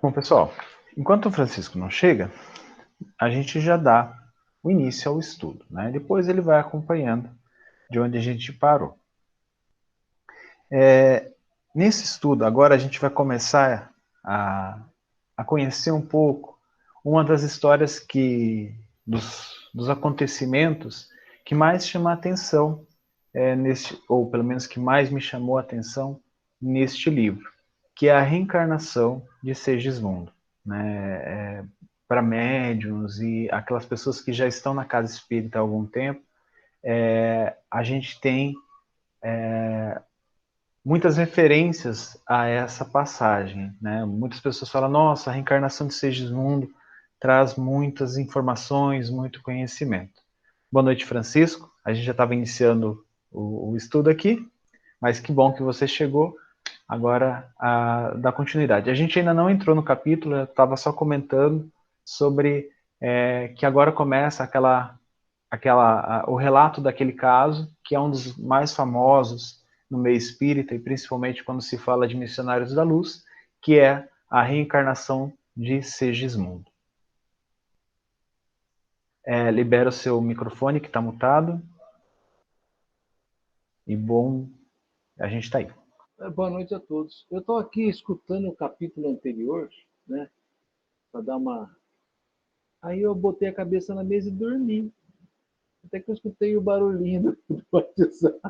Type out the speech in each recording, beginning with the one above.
Bom, pessoal, enquanto o Francisco não chega, a gente já dá o início ao estudo, né? Depois ele vai acompanhando de onde a gente parou. Nesse estudo, agora a gente vai começar a conhecer um pouco uma das histórias dos acontecimentos que mais chama a atenção, ou pelo menos que mais me chamou a atenção neste livro, que é a reencarnação de Segismundo, né? Para médiuns e aquelas pessoas que já estão na casa espírita há algum tempo, a gente tem muitas referências a essa passagem, né? Muitas pessoas falam, nossa, a reencarnação de Segismundo traz muitas informações, muito conhecimento. Boa noite, Francisco. A gente já estava iniciando o estudo aqui, mas que bom que você chegou. Agora, dá continuidade. A gente ainda não entrou no capítulo, eu estava só comentando sobre que agora começa o relato daquele caso, que é um dos mais famosos no meio espírita, e principalmente quando se fala de missionários da luz, que é a reencarnação de Segismundo. Libera o seu microfone, que está mutado. E bom, a gente está aí. Boa noite a todos. Eu estou aqui escutando o capítulo anterior, né? Para dar uma. Aí eu botei a cabeça na mesa e dormi. Até que eu escutei o barulhinho do WhatsApp.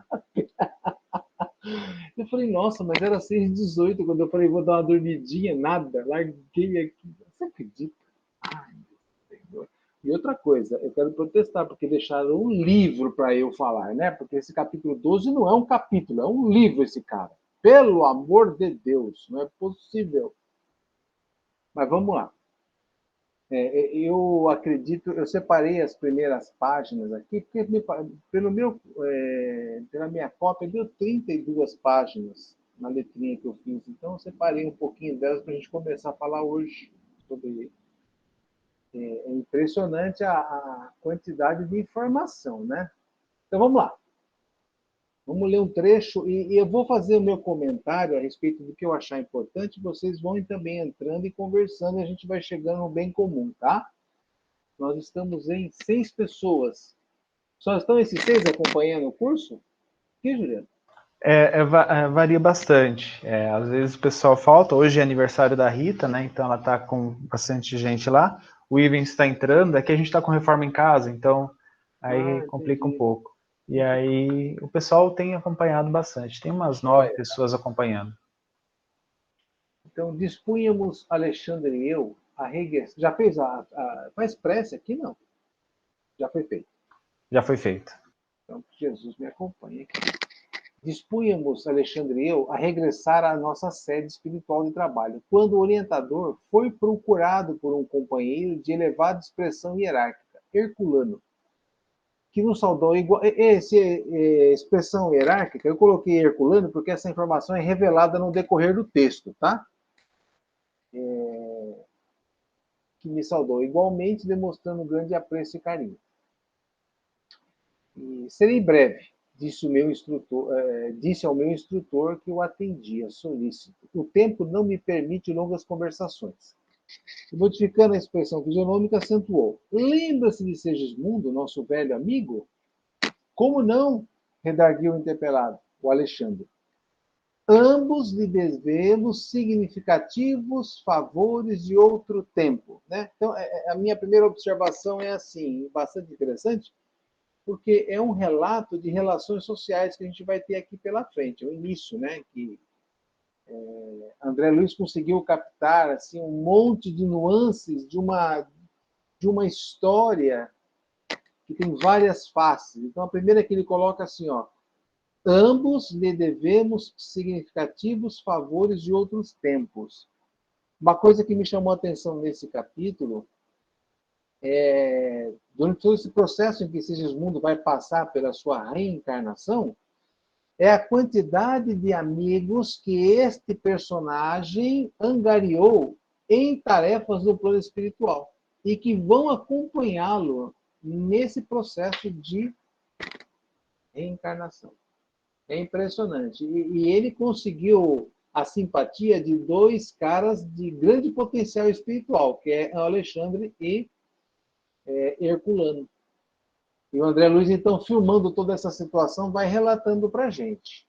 Eu falei, nossa, mas era 6h18 quando eu falei, vou dar uma dormidinha, nada, larguei aqui. Você acredita? Ai, Senhor. E outra coisa, eu quero protestar, porque deixaram um livro para eu falar, né? Porque esse capítulo 12 não é um capítulo, é um livro esse cara. Pelo amor de Deus, não é possível. Mas vamos lá. Eu acredito, eu separei as primeiras páginas aqui, porque pela minha cópia deu 32 páginas na letrinha que eu fiz. Então eu separei um pouquinho delas para a gente começar a falar hoje sobre. É impressionante a quantidade de informação, né? Então vamos lá. Vamos ler um trecho e eu vou fazer o meu comentário a respeito do que eu achar importante. Vocês vão também entrando e conversando e a gente vai chegando no bem comum, tá? Nós estamos em 6 pessoas. Só estão esses 6 acompanhando o curso? Que, Juliano? Varia bastante. Às vezes o pessoal falta. Hoje é aniversário da Rita, né? Então ela está com bastante gente lá. O Ivens está entrando. Aqui a gente está com reforma em casa, então aí complica um Entendi. pouco. E aí o pessoal tem acompanhado bastante. Tem umas 9 Olha, pessoas acompanhando. então dispunhamos, Alexandre e eu, a regressão. Já fez faz prece aqui? Não. Já foi feito. Já foi feito. Então, que Jesus me acompanhe aqui. Dispunhamos, Alexandre e eu, a regressar à nossa sede espiritual de trabalho, quando o orientador foi procurado por um companheiro de elevada expressão hierárquica, Herculano, que nos saudou igual. Expressão hierárquica, eu coloquei Herculano porque essa informação é revelada no decorrer do texto, tá? Que me saudou igualmente, demonstrando grande apreço e carinho. E serei breve, disse ao meu instrutor que o atendia, solícito. O tempo não me permite longas conversações. E modificando a expressão fisionômica, acentuou. Lembra-se de Segismundo, nosso velho amigo? Como não? Redarguiu o interpelado, o Alexandre. Ambos lhe devemos significativos favores de outro tempo. Né? Então, a minha primeira observação é assim, bastante interessante, porque é um relato de relações sociais que a gente vai ter aqui pela frente, o início, né? Que André Luiz conseguiu captar assim um monte de nuances de uma história que tem várias faces. Então a primeira que ele coloca assim, ó, ambos lhe devemos significativos favores de outros tempos. Uma coisa que me chamou a atenção nesse capítulo durante todo esse processo em que Sigismundo vai passar pela sua reencarnação, é a quantidade de amigos que este personagem angariou em tarefas do plano espiritual e que vão acompanhá-lo nesse processo de reencarnação. É impressionante. E ele conseguiu a simpatia de dois caras de grande potencial espiritual, que é Alexandre e Herculano. E o André Luiz, então, filmando toda essa situação, vai relatando para a gente.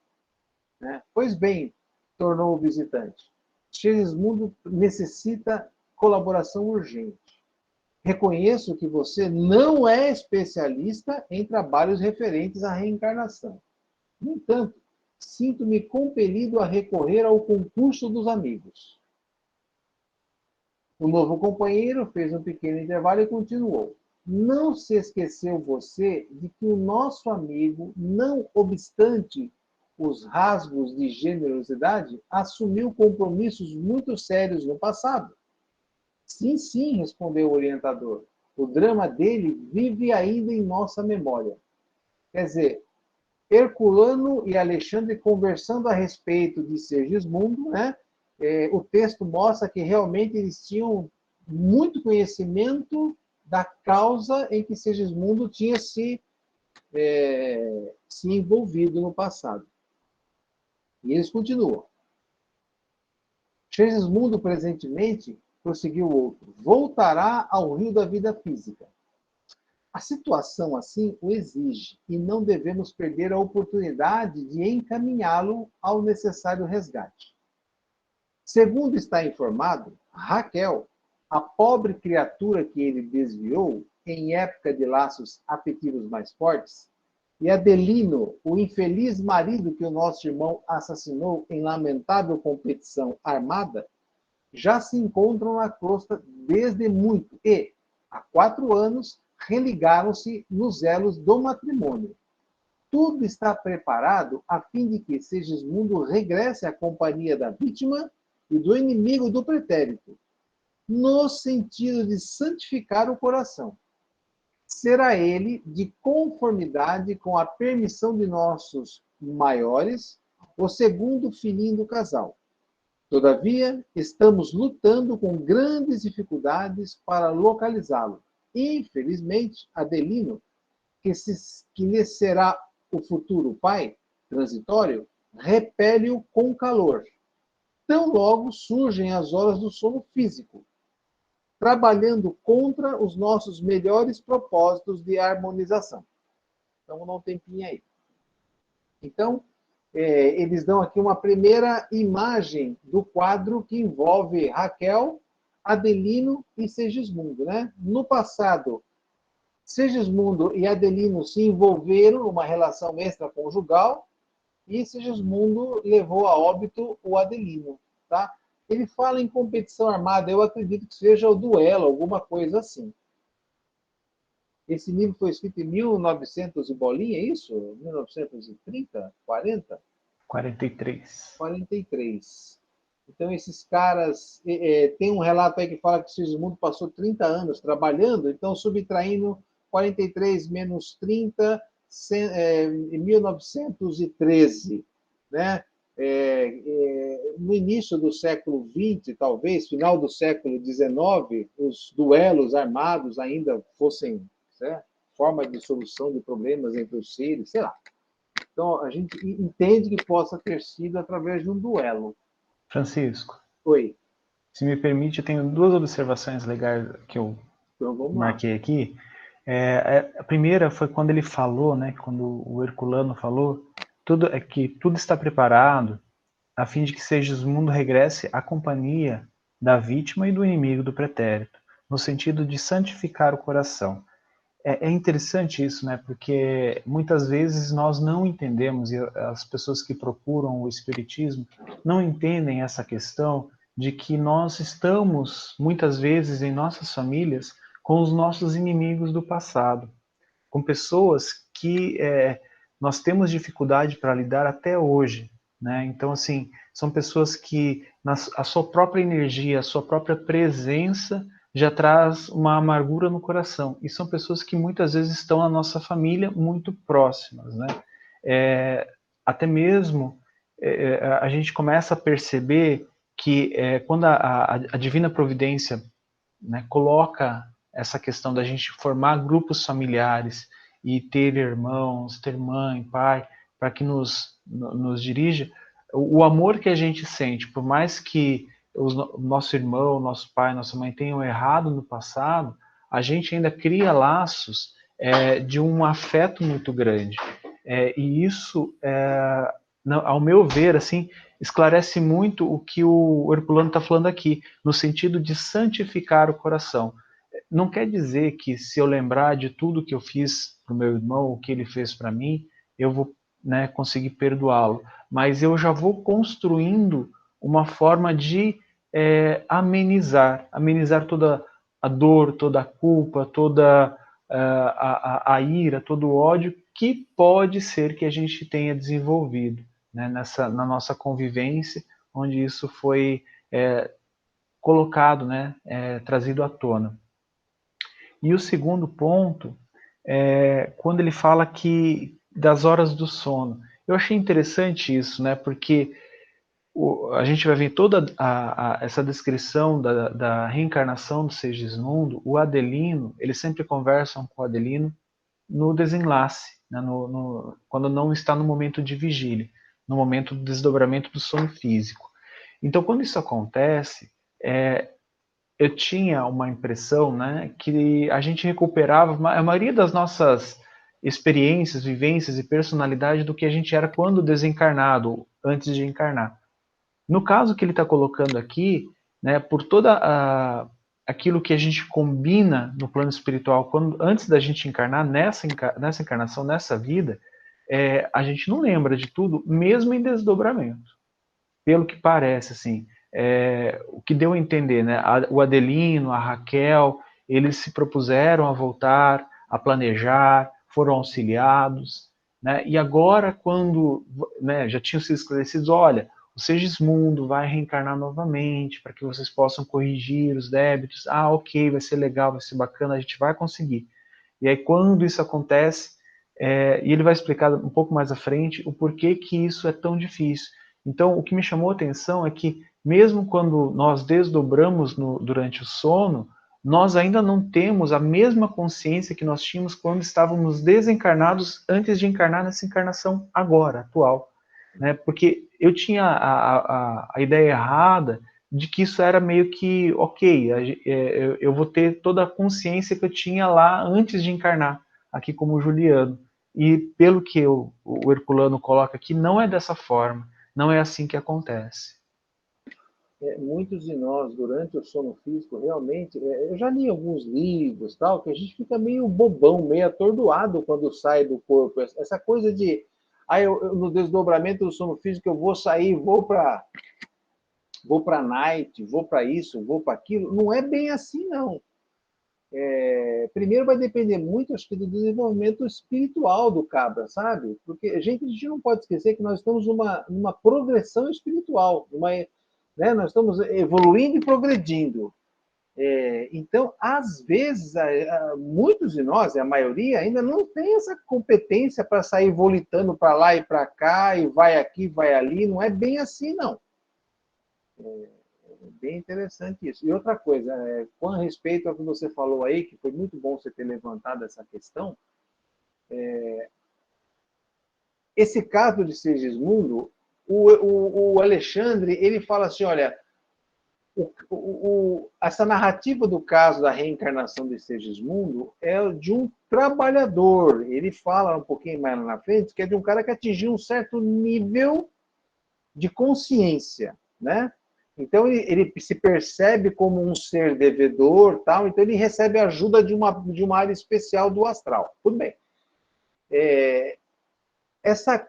Né? Pois bem, tornou o visitante, Segismundo necessita colaboração urgente. Reconheço que você não é especialista em trabalhos referentes à reencarnação. No entanto, sinto-me compelido a recorrer ao concurso dos amigos. O novo companheiro fez um pequeno intervalo e continuou. Não se esqueceu você de que o nosso amigo, não obstante os rasgos de generosidade, assumiu compromissos muito sérios no passado? Sim, sim, respondeu o orientador. O drama dele vive ainda em nossa memória. Quer dizer, Herculano e Alexandre conversando a respeito de Segismundo, né? O texto mostra que realmente eles tinham muito conhecimento da causa em que Segismundo tinha se envolvido no passado. E eles continuam. Segismundo, presentemente, prosseguiu o outro, voltará ao rio da vida física. A situação assim o exige e não devemos perder a oportunidade de encaminhá-lo ao necessário resgate. Segundo está informado, Raquel, a pobre criatura que ele desviou em época de laços afetivos mais fortes, e Adelino, o infeliz marido que o nosso irmão assassinou em lamentável competição armada, já se encontram na costa desde muito e, há 4 anos, religaram-se nos elos do matrimônio. Tudo está preparado a fim de que Segismundo regresse à companhia da vítima e do inimigo do pretérito, no sentido de santificar o coração. Será ele de conformidade com a permissão de nossos maiores, o segundo filhinho do casal. Todavia, estamos lutando com grandes dificuldades para localizá-lo. Infelizmente, Adelino, que lhe será o futuro pai, transitório, repele-o com calor. Tão logo surgem as horas do sono físico, trabalhando contra os nossos melhores propósitos de harmonização. Então, vamos dar um tempinho aí. Então, eles dão aqui uma primeira imagem do quadro que envolve Raquel, Adelino e Segismundo. Né? No passado, Segismundo e Adelino se envolveram numa relação extraconjugal e Segismundo levou a óbito o Adelino. Tá? Ele fala em competição armada, eu acredito que seja o duelo, alguma coisa assim. Esse livro foi escrito em 1900 e bolinha, é isso? 1930? 40? 43. 43. Então, esses caras... tem um relato aí que fala que Segismundo passou 30 anos trabalhando, então, subtraindo 43 menos 30, em 1913. Né? No início do século XX, talvez, final do século XIX, os duelos armados ainda fossem forma de solução de problemas entre os seres, sei lá. Então, a gente entende que possa ter sido através de um duelo. Francisco. Oi. Se me permite, eu tenho 2 observações legais que eu marquei aqui. A primeira foi quando ele falou, né, quando o Herculano falou, que tudo está preparado a fim de que Segismundo regresse à companhia da vítima e do inimigo do pretérito, no sentido de santificar o coração. É interessante isso, né? Porque muitas vezes nós não entendemos, e as pessoas que procuram o Espiritismo não entendem essa questão de que nós estamos, muitas vezes, em nossas famílias, com os nossos inimigos do passado, com pessoas que nós temos dificuldade para lidar até hoje, né? Então, assim, são pessoas que a sua própria energia, a sua própria presença já traz uma amargura no coração. E são pessoas que muitas vezes estão na nossa família muito próximas, né? Até mesmo a gente começa a perceber que quando a Divina Providência, né, coloca essa questão da gente formar grupos familiares e ter irmãos, ter mãe, pai, para que nos dirija, o amor que a gente sente, por mais que o nosso irmão, nosso pai, nossa mãe tenham errado no passado, a gente ainda cria laços de um afeto muito grande. E isso, ao meu ver, assim, esclarece muito o que o Herculano está falando aqui, no sentido de santificar o coração. Não quer dizer que se eu lembrar de tudo que eu fiz para o meu irmão, o que ele fez para mim, eu vou, né, conseguir perdoá-lo. Mas eu já vou construindo uma forma de amenizar toda a dor, toda a culpa, toda a ira, todo o ódio que pode ser que a gente tenha desenvolvido, né, na nossa convivência, onde isso foi colocado, né, trazido à tona. E o segundo ponto é quando ele fala que das horas do sono. Eu achei interessante isso, né? Porque a gente vai ver toda essa descrição da reencarnação do Segismundo. O Adelino, eles sempre conversam com o Adelino no desenlace, né? Quando não está no momento de vigília, no momento do desdobramento do sono físico. Então, quando isso acontece, eu tinha uma impressão, né, que a gente recuperava a maioria das nossas experiências, vivências e personalidade do que a gente era quando desencarnado, antes de encarnar. No caso que ele está colocando aqui, né, por toda aquilo que a gente combina no plano espiritual, antes da gente encarnar, nessa encarnação, nessa vida, a gente não lembra de tudo, mesmo em desdobramento. Pelo que parece, assim, o que deu a entender, né? O Adelino, a Raquel, eles se propuseram a voltar, a planejar, foram auxiliados, né? E agora, quando, né, já tinham sido esclarecidos, olha, o Segismundo vai reencarnar novamente para que vocês possam corrigir os débitos. Ah, ok, vai ser legal, vai ser bacana, a gente vai conseguir. E aí, quando isso acontece, e ele vai explicar um pouco mais à frente o porquê que isso é tão difícil. Então, o que me chamou a atenção é que, mesmo quando nós desdobramos durante o sono, nós ainda não temos a mesma consciência que nós tínhamos quando estávamos desencarnados antes de encarnar nessa encarnação agora, atual. Né? Porque eu tinha a ideia errada de que isso era meio que, ok, eu vou ter toda a consciência que eu tinha lá antes de encarnar, aqui como Juliano. E pelo que o Herculano coloca aqui, não é dessa forma. Não é assim que acontece. Muitos de nós, durante o sono físico, realmente, eu já li alguns livros, tal, que a gente fica meio bobão, meio atordoado quando sai do corpo. Essa coisa de, no desdobramento do sono físico, eu vou sair, vou para night, vou para isso, vou para aquilo. Não é bem assim, não. Primeiro vai depender muito, acho que, do desenvolvimento espiritual do cabra, sabe? Porque a gente não pode esquecer que nós estamos numa progressão espiritual, né? Nós estamos evoluindo e progredindo. Então, às vezes, muitos de nós, a maioria, ainda não tem essa competência para sair volitando para lá e para cá, e vai aqui, vai ali. Não é bem assim, não. Bem interessante isso. E outra coisa, com respeito ao que você falou aí, que foi muito bom você ter levantado essa questão, esse caso de Segismundo, o Alexandre, ele fala assim, olha, essa narrativa do caso da reencarnação de Segismundo é de um trabalhador. Ele fala um pouquinho mais lá na frente, que é de um cara que atingiu um certo nível de consciência, né? Então ele se percebe como um ser devedor, tal. Então ele recebe ajuda de uma área especial do astral. Tudo bem. Essa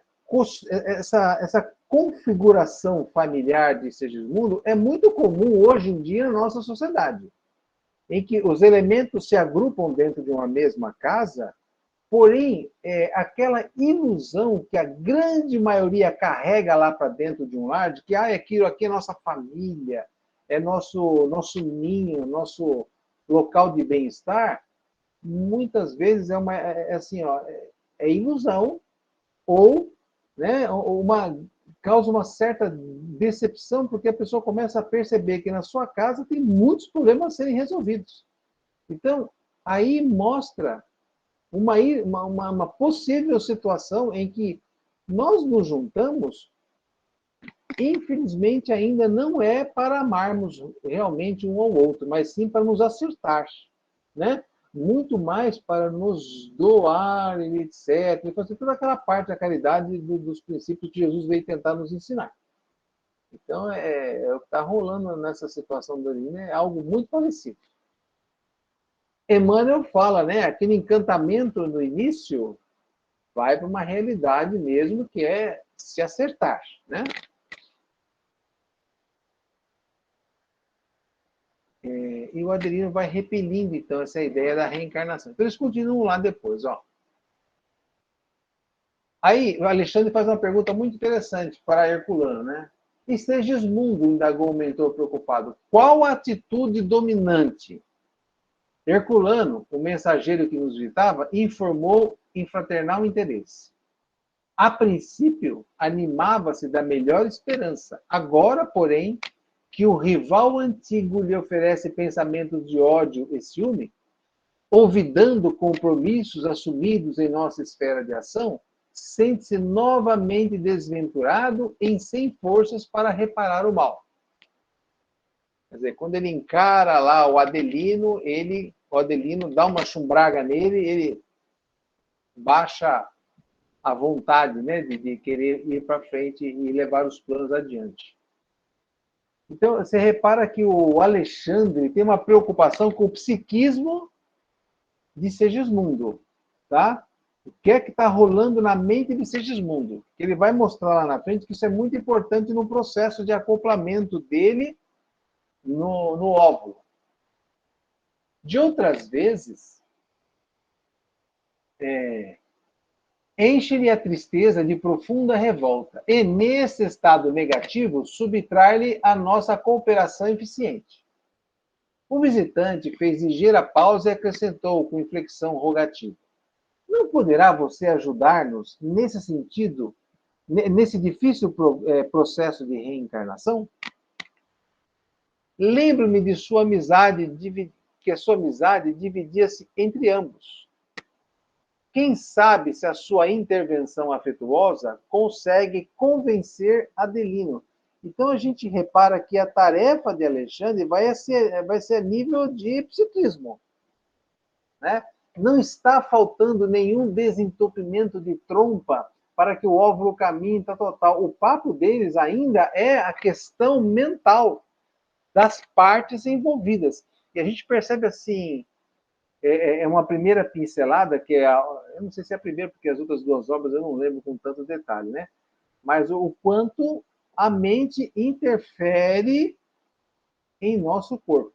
configuração familiar de Segismundo é muito comum hoje em dia na nossa sociedade, em que os elementos se agrupam dentro de uma mesma casa, porém, aquela ilusão que a grande maioria carrega lá para dentro de um lar, de que aquilo aqui é nossa família, é nosso ninho, nosso local de bem-estar, muitas vezes é ilusão, ou, né, causa uma certa decepção, porque a pessoa começa a perceber que na sua casa tem muitos problemas a serem resolvidos. Então, aí mostra uma possível situação em que nós nos juntamos infelizmente, ainda não é para amarmos realmente um ao outro, mas sim para nos acertar, né? Muito mais para nos doar, e etc. E fazer toda aquela parte da caridade dos princípios que Jesus veio tentar nos ensinar. Então, o que está rolando nessa situação da Lina é algo muito parecido. Emmanuel fala, né? Aquele encantamento no início vai para uma realidade mesmo, que é se acertar, né? E o Adelino vai repelindo, então, essa ideia da reencarnação. Então, eles continuam lá depois, ó. Aí, o Alexandre faz uma pergunta muito interessante para Herculano, né? E Segismundo, indagou o mentor preocupado, qual a atitude dominante? Herculano, o mensageiro que nos visitava, informou em fraternal interesse. A princípio, animava-se da melhor esperança. Agora, porém, que o rival antigo lhe oferece pensamentos de ódio e ciúme, olvidando compromissos assumidos em nossa esfera de ação, sente-se novamente desventurado e sem forças para reparar o mal. Quer dizer, quando ele encara lá o Adelino dá uma chumbraga nele, ele baixa a vontade, né, de querer ir para frente e levar os planos adiante. Então, você repara que o Alexandre tem uma preocupação com o psiquismo de Segismundo, tá? O que é que está rolando na mente de Segismundo? Ele vai mostrar lá na frente que isso é muito importante no processo de acoplamento dele no óvulo. De outras vezes, enche-lhe a tristeza de profunda revolta, e nesse estado negativo, subtrai-lhe a nossa cooperação eficiente. O visitante fez ligeira pausa e acrescentou com inflexão rogativa. Não poderá você ajudar-nos nesse sentido, nesse difícil processo de reencarnação? Lembro-me de sua amizade, que a sua amizade dividia-se entre ambos. Quem sabe se a sua intervenção afetuosa consegue convencer Adelino. Então a gente repara que a tarefa de Alexandre vai ser a nível de psiquismo, né? Não está faltando nenhum desentupimento de trompa para que o óvulo caminhe total. O papo deles ainda é a questão mental das partes envolvidas. E a gente percebe assim, uma primeira pincelada, que eu não sei se é a primeira, porque as outras duas obras eu não lembro com tanto detalhe, né? Mas o quanto a mente interfere em nosso corpo.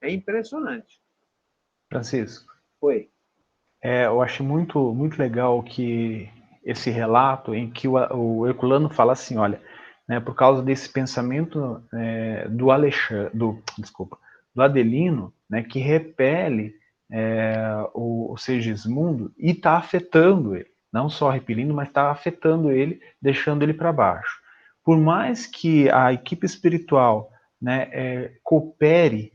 É impressionante. Francisco, Oi. eu achei muito, muito legal que esse relato em que o Herculano fala assim, olha, né, por causa desse pensamento do Adelino, né, que repele o Segismundo e está afetando ele, não só repelindo, mas está afetando ele, deixando ele para baixo. Por mais que a equipe espiritual, né, coopere,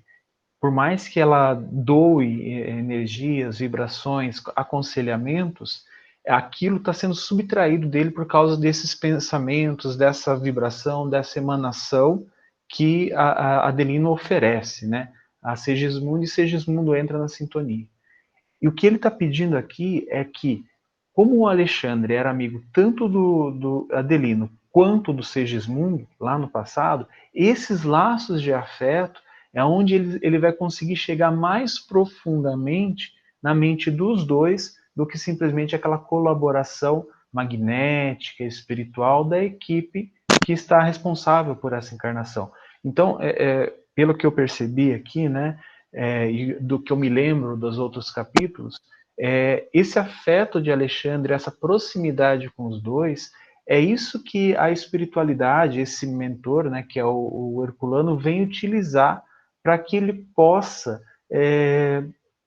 por mais que ela doe energias, vibrações, aconselhamentos, aquilo está sendo subtraído dele por causa desses pensamentos, dessa vibração, dessa emanação que a Adelino oferece, né? A Segismundo, e Segismundo entra na sintonia. E o que ele está pedindo aqui é que, como o Alexandre era amigo tanto do Adelino quanto do Segismundo, lá no passado, esses laços de afeto é onde ele vai conseguir chegar mais profundamente na mente dos dois do que simplesmente aquela colaboração magnética, espiritual da equipe que está responsável por essa encarnação. Então, pelo que eu percebi aqui, né, e do que eu me lembro dos outros capítulos, esse afeto de Alexandre, essa proximidade com os dois, é isso que a espiritualidade, esse mentor, né, que é o Herculano, vem utilizar para que ele possa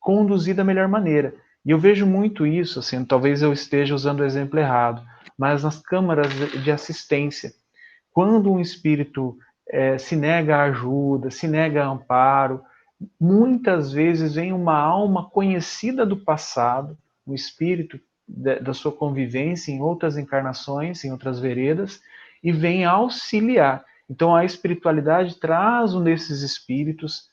conduzir da melhor maneira. E eu vejo muito isso, assim, talvez eu esteja usando o exemplo errado, mas nas câmaras de assistência, quando um espírito se nega a ajuda, se nega a amparo, muitas vezes vem uma alma conhecida do passado, um espírito da sua convivência em outras encarnações, em outras veredas, e vem auxiliar. Então a espiritualidade traz um desses espíritos,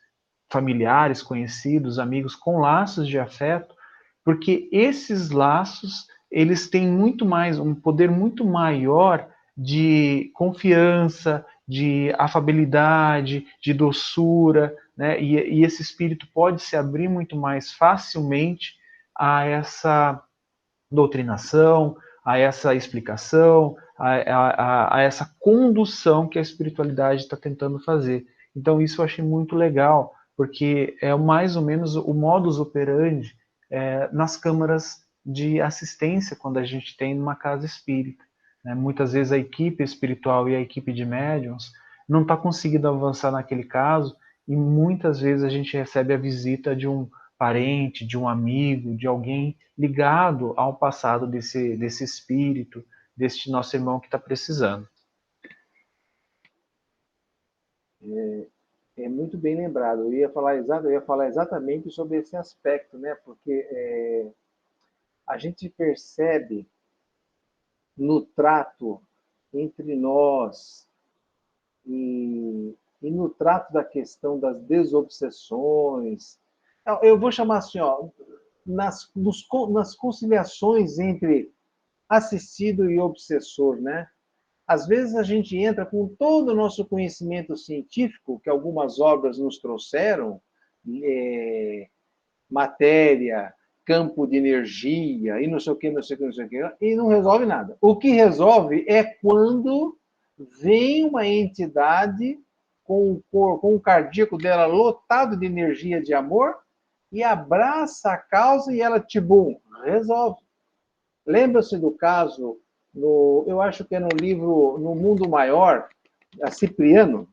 familiares, conhecidos, amigos, com laços de afeto, porque esses laços, eles têm muito mais, um poder muito maior de confiança, de afabilidade, de doçura, né? E esse espírito pode se abrir muito mais facilmente a essa doutrinação, a essa explicação, a essa condução que a espiritualidade está tentando fazer. Então, isso eu achei muito legal, porque é mais ou menos o modus operandi nas câmaras de assistência quando a gente tem numa casa espírita. Né? Muitas vezes a equipe espiritual e a equipe de médiuns não está conseguindo avançar naquele caso, e muitas vezes a gente recebe a visita de um parente, de um amigo, de alguém ligado ao passado desse espírito, deste nosso irmão que está precisando. É muito bem lembrado. Eu ia falar exatamente sobre esse aspecto, né? Porque a gente percebe no trato entre nós e no trato da questão das desobsessões. Eu vou chamar assim, ó, nas conciliações entre assistido e obsessor, né? Às vezes a gente entra com todo o nosso conhecimento científico, que algumas obras nos trouxeram, matéria, campo de energia, e não sei o que, não sei o que, não sei o que, e não resolve nada. O que resolve é quando vem uma entidade com o cardíaco dela lotado de energia de amor e abraça a causa e ela, tibum, resolve. Lembra-se do caso, eu acho que é no livro No Mundo Maior, a Cipriana?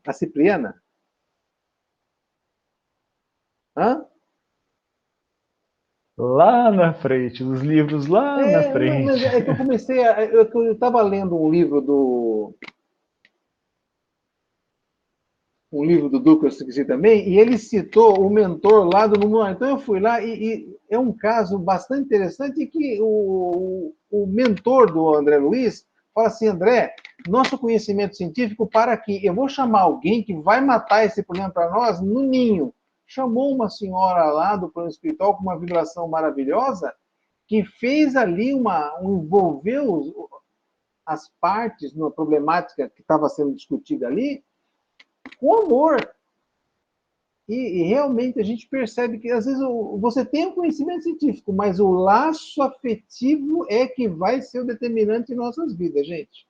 Hã? Lá na frente, os livros lá na Mas frente. é que eu comecei eu estava lendo um livro do Ducas aqui também, e ele citou o mentor lá do Mundo Maior. Então eu fui lá e é um caso bastante interessante que o mentor do André Luiz fala assim, André, nosso conhecimento científico para aqui. Eu vou chamar alguém que vai matar esse problema para nós no ninho. Chamou uma senhora lá do plano espiritual com uma vibração maravilhosa que fez ali envolveu as partes numa problemática que estava sendo discutida ali com amor. E realmente a gente percebe que, às vezes, você tem o conhecimento científico, mas o laço afetivo é que vai ser o determinante em nossas vidas, gente.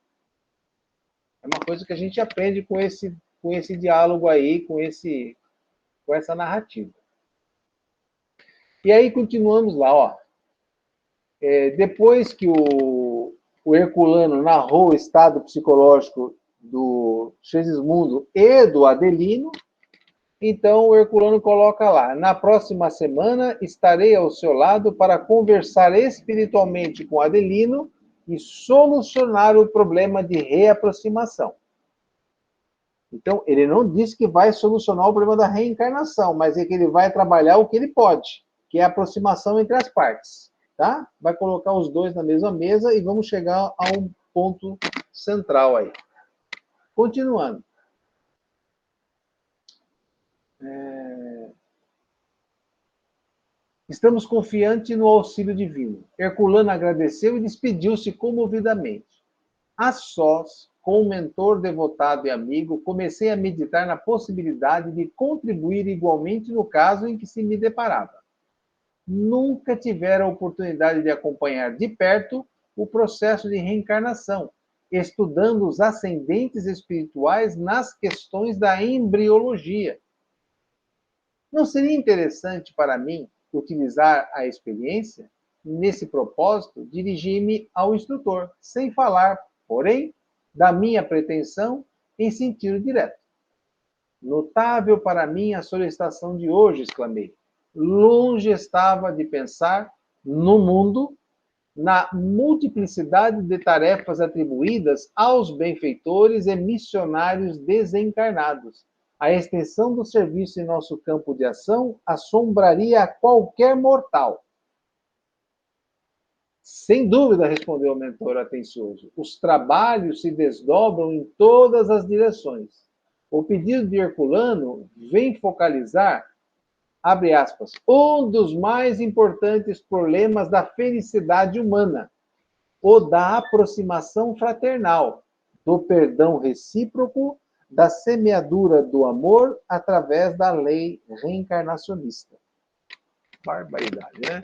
É uma coisa que a gente aprende com esse diálogo aí, com essa narrativa. E aí continuamos lá, ó. Depois que o Herculano narrou o estado psicológico do Segismundo e do Adelino, então o Herculano coloca lá: na próxima semana estarei ao seu lado para conversar espiritualmente com Adelino e solucionar o problema de reaproximação. Então, ele não disse que vai solucionar o problema da reencarnação, mas é que ele vai trabalhar o que ele pode, que é a aproximação entre as partes. Tá? Vai colocar os dois na mesma mesa e vamos chegar a um ponto central aí. Continuando. Estamos confiantes no auxílio divino. Herculano agradeceu e despediu-se comovidamente. A sós, com o mentor devotado e amigo, comecei a meditar na possibilidade de contribuir igualmente no caso em que se me deparava. Nunca tivera a oportunidade de acompanhar de perto o processo de reencarnação, estudando os ascendentes espirituais nas questões da embriologia. Não seria interessante para mim utilizar a experiência? Nesse propósito, dirigi-me ao instrutor, sem falar, porém, da minha pretensão em sentido direto. Notável para mim a solicitação de hoje, exclamei. Longe estava de pensar no mundo, na multiplicidade de tarefas atribuídas aos benfeitores e missionários desencarnados. A extensão do serviço em nosso campo de ação assombraria a qualquer mortal. Sem dúvida, respondeu o mentor atencioso. Os trabalhos se desdobram em todas as direções. O pedido de Herculano vem focalizar, abre aspas, um dos mais importantes problemas da felicidade humana, o da aproximação fraternal, do perdão recíproco, da semeadura do amor através da lei reencarnacionista. Barbaridade, né?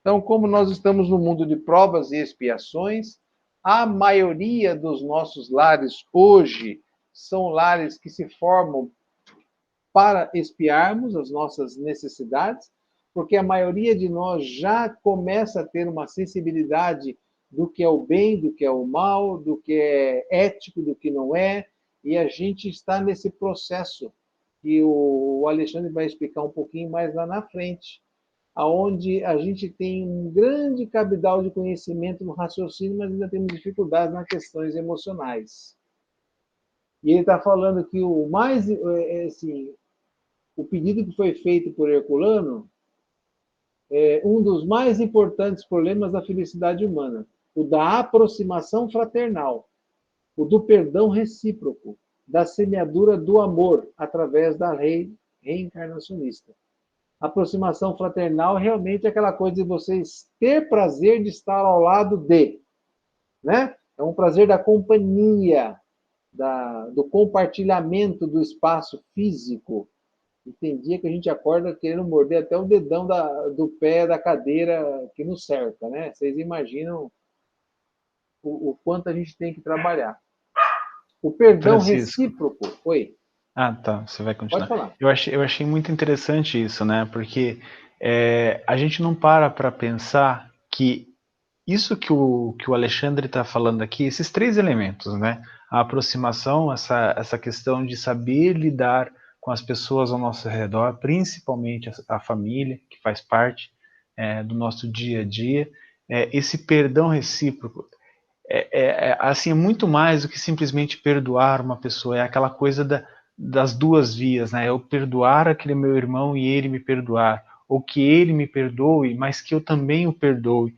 Então, como nós estamos no mundo de provas e expiações, a maioria dos nossos lares hoje são lares que se formam para expiarmos as nossas necessidades, porque a maioria de nós já começa a ter uma sensibilidade do que é o bem, do que é o mal, do que é ético, do que não é, e a gente está nesse processo que o Alexandre vai explicar um pouquinho mais lá na frente, aonde a gente tem um grande cabedal de conhecimento no raciocínio, mas ainda temos dificuldades nas questões emocionais. E ele está falando que o mais, assim, o pedido que foi feito por Herculano é um dos mais importantes problemas da felicidade humana, o da aproximação fraternal, o do perdão recíproco, da semeadura do amor através da lei reencarnacionista. Aproximação fraternal realmente é aquela coisa de vocês ter prazer de estar ao lado de, né? É um prazer da companhia, do compartilhamento do espaço físico. E tem dia que a gente acorda querendo morder até o dedão do pé da cadeira que nos cerca, né? Vocês imaginam o quanto a gente tem que trabalhar. O perdão Francisco. recíproco. Oi. Ah, tá. Você vai Pode continuar. falar. Eu achei muito interessante isso, né? Porque a gente não para pensar que isso que o Alexandre está falando aqui, esses três elementos, né? A aproximação, essa questão de saber lidar com as pessoas ao nosso redor, principalmente a família, que faz parte do nosso dia a dia, esse perdão recíproco. Assim, é muito mais do que simplesmente perdoar uma pessoa, é aquela coisa das duas vias, né? Eu perdoar aquele meu irmão e ele me perdoar, ou que ele me perdoe, mas que eu também o perdoe.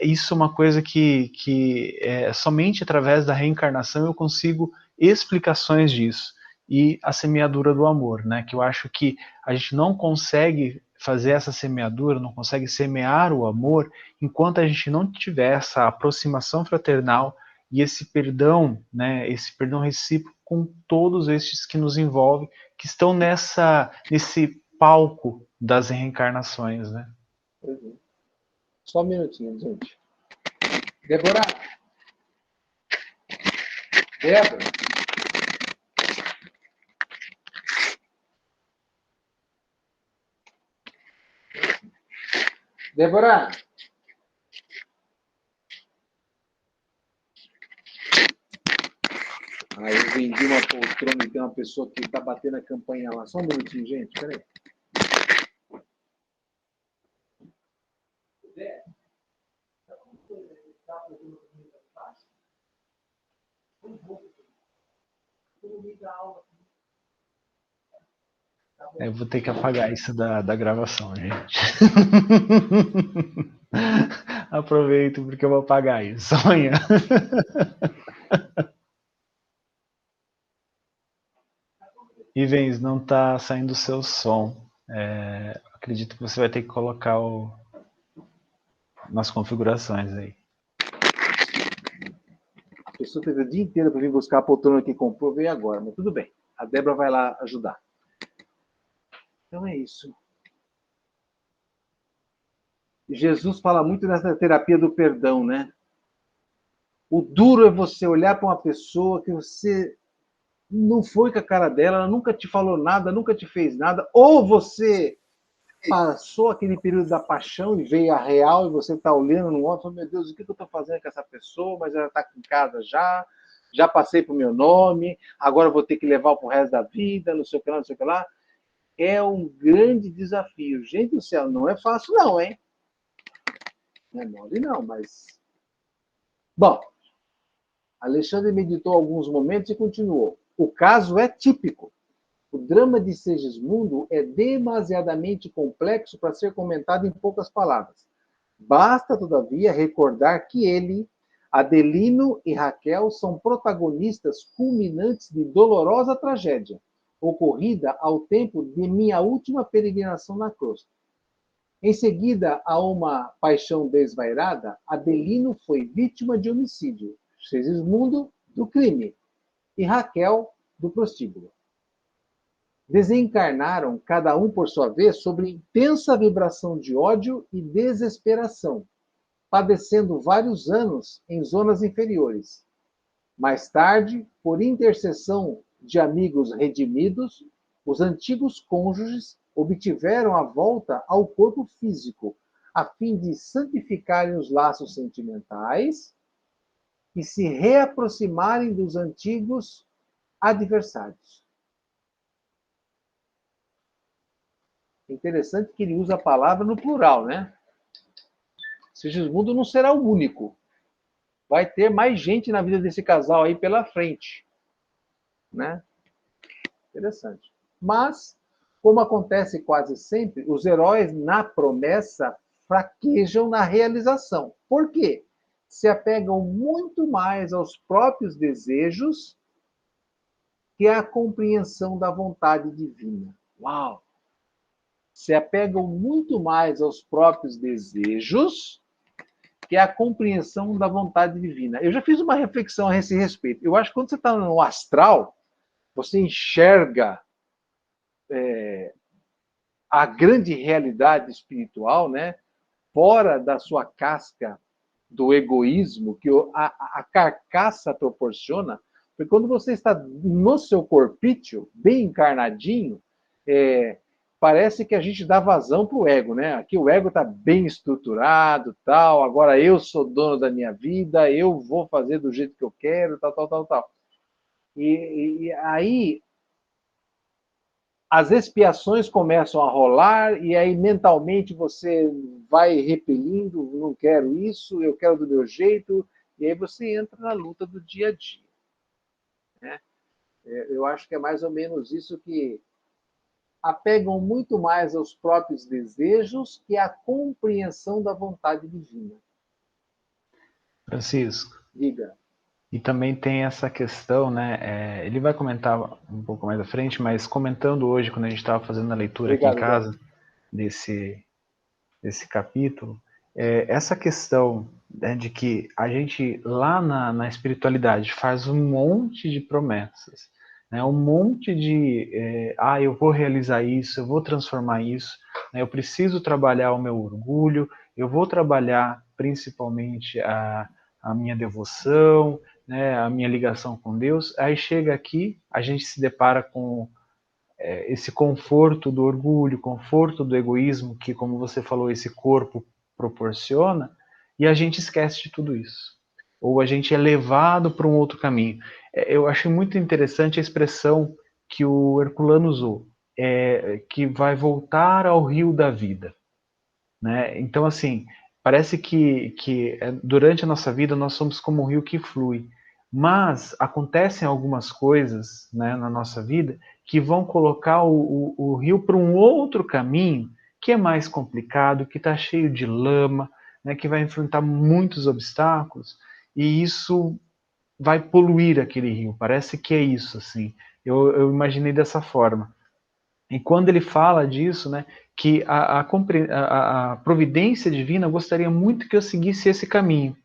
Isso é uma coisa que somente através da reencarnação eu consigo explicações disso. E a semeadura do amor, né? Que eu acho que a gente não consegue fazer essa semeadura, não consegue semear o amor enquanto a gente não tiver essa aproximação fraternal e esse perdão, né, esse perdão recíproco com todos estes que nos envolvem, que estão nesse palco das reencarnações, né? Só um minutinho, gente. Débora. Débora. Débora. Aí eu vendi uma poltrona e tem uma pessoa que está batendo a campainha lá. Só um minutinho, gente. Peraí. Eu vou ter que apagar isso da gravação, gente. Aproveito porque eu vou apagar isso amanhã. Ivens, não está saindo o seu som. Acredito que você vai ter que colocar nas configurações aí. A pessoa teve o dia inteiro para vir buscar a poltrona que comprou, veio agora, mas tudo bem. A Débora vai lá ajudar. Então é isso. Jesus fala muito nessa terapia do perdão, né? O duro é você olhar para uma pessoa que você não foi com a cara dela, ela nunca te falou nada, nunca te fez nada, ou você passou aquele período da paixão e veio a real e você está olhando no outro, meu Deus, o que eu estou fazendo com essa pessoa? Mas ela está aqui em casa já passei para o meu nome, agora vou ter que levar para o resto da vida, não sei o que lá, não sei o que lá. É um grande desafio. Gente do céu, não é fácil não, hein? Não é mole não, mas... Bom, Alexandre meditou alguns momentos e continuou. O caso é típico. O drama de Segismundo é demasiadamente complexo para ser comentado em poucas palavras. Basta, todavia, recordar que ele, Adelino e Raquel são protagonistas culminantes de dolorosa tragédia, ocorrida ao tempo de minha última peregrinação na crosta. Em seguida a uma paixão desvairada, Adelino foi vítima de homicídio, Segismundo do crime e Raquel do prostíbulo. Desencarnaram, cada um por sua vez, sobre intensa vibração de ódio e desesperação, padecendo vários anos em zonas inferiores. Mais tarde, por intercessão de amigos redimidos, os antigos cônjuges obtiveram a volta ao corpo físico, a fim de santificarem os laços sentimentais e se reaproximarem dos antigos adversários. Interessante que ele usa a palavra no plural, né? Segismundo não será o único. Vai ter mais gente na vida desse casal aí pela frente, né? Interessante. Mas, como acontece quase sempre, os heróis na promessa fraquejam na realização. Por quê? Se apegam muito mais aos próprios desejos que à compreensão da vontade divina. Uau! Se apegam muito mais aos próprios desejos que à compreensão da vontade divina. Eu já fiz uma reflexão a esse respeito. Eu acho que quando você está no astral, você enxerga a grande realidade espiritual, né? Fora da sua casca do egoísmo que a carcaça proporciona, porque quando você está no seu corpício, bem encarnadinho, parece que a gente dá vazão para o ego, né? Aqui o ego está bem estruturado, tal, agora eu sou dono da minha vida, eu vou fazer do jeito que eu quero, tal, tal, tal, tal. E aí as expiações começam a rolar e aí mentalmente você vai repelindo, não quero isso, eu quero do meu jeito, e aí você entra na luta do dia a dia, né? Eu acho que é mais ou menos isso, que apegam muito mais aos próprios desejos que à compreensão da vontade divina. Francisco, Diga. e também tem essa questão, né? Ele vai comentar um pouco mais à frente, mas comentando hoje, quando a gente estava fazendo a leitura aqui em Obrigado, casa desse capítulo, essa questão, né, de que a gente lá na espiritualidade faz um monte de promessas, né, um monte de eu vou realizar isso, eu vou transformar isso, né, eu preciso trabalhar o meu orgulho, eu vou trabalhar principalmente a minha devoção, né, a minha ligação com Deus. Aí chega aqui, a gente se depara com esse conforto do orgulho, conforto do egoísmo que, como você falou, esse corpo proporciona, e a gente esquece de tudo isso. Ou a gente é levado para um outro caminho. Eu achei muito interessante a expressão que o Herculano usou, que vai voltar ao rio da vida, né? Então, assim, parece que durante a nossa vida nós somos como um rio que flui, mas acontecem algumas coisas, né, na nossa vida que vão colocar o rio para um outro caminho que é mais complicado, que está cheio de lama, né, que vai enfrentar muitos obstáculos, e isso vai poluir aquele rio. Parece que é isso, assim. Eu imaginei dessa forma. E quando ele fala disso, né, que a providência divina gostaria muito que eu seguisse esse caminho,